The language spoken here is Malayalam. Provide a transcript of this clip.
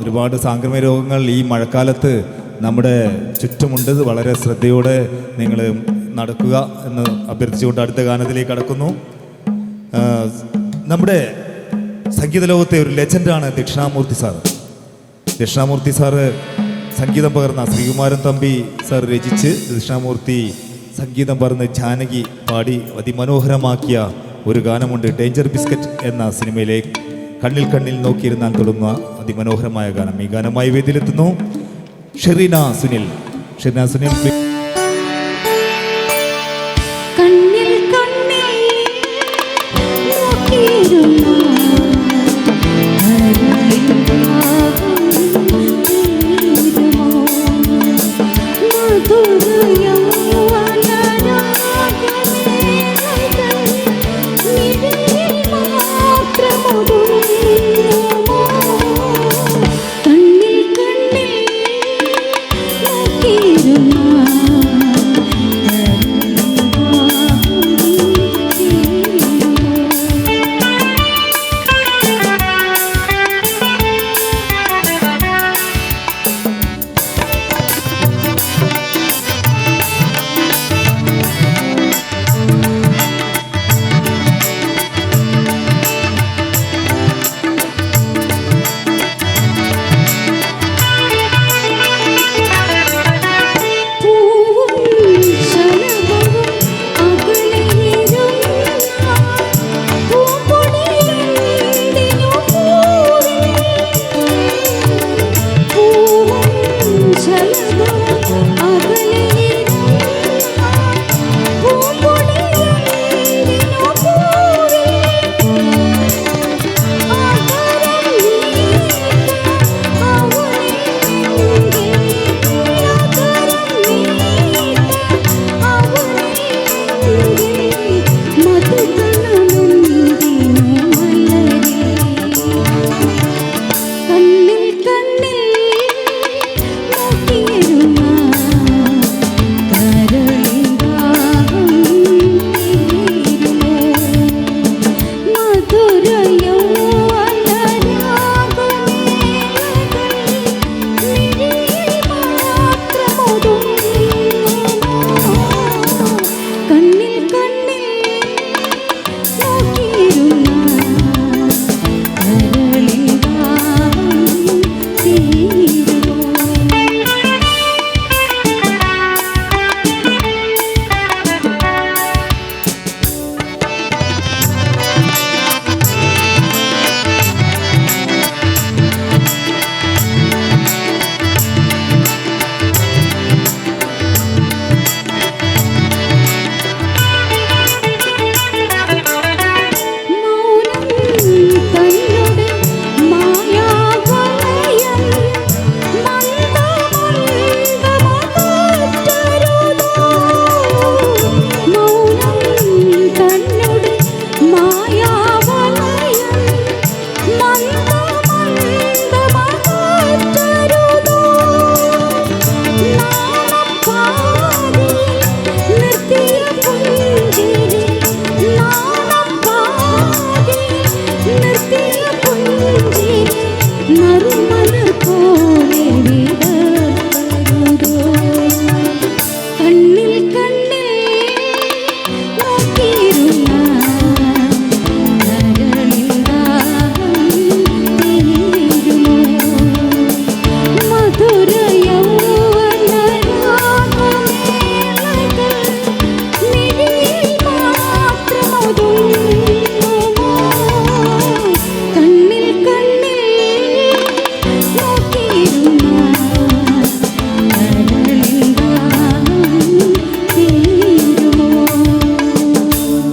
ഒരുപാട് സാംക്രമിക രോഗങ്ങൾ ഈ മഴക്കാലത്ത് നമ്മുടെ ചുറ്റുമുണ്ട്. വളരെ ശ്രദ്ധയോടെ നിങ്ങൾ നടക്കുക എന്ന് അഭ്യർത്ഥിച്ചുകൊണ്ട് അടുത്ത ഗാനത്തിലേക്ക് കടക്കുന്നു. നമ്മുടെ സംഗീത ലോകത്തെ ഒരു ലെജൻഡാണ് ദക്ഷിണാമൂർത്തി സാറ്. ദക്ഷിണാമൂർത്തി സാറ് സംഗീതം പകർന്ന ശ്രീകുമാരൻ തമ്പി സാർ രചിച്ച് ദക്ഷിണാമൂർത്തി സംഗീതം പകർന്ന് ജാനകി പാടി അതിമനോഹരമാക്കിയ ഒരു ഗാനമുണ്ട്. ഡേഞ്ചർ ബിസ്ക്കറ്റ് എന്ന സിനിമയിലെ കണ്ണിൽ കണ്ണിൽ നോക്കിയിരുന്നാൽ തുടങ്ങുന്ന അതിമനോഹരമായ ഗാനം. ഈ ഗാനമായി വേദിയിലെത്തുന്നു ഷെറീന സുനിൽ.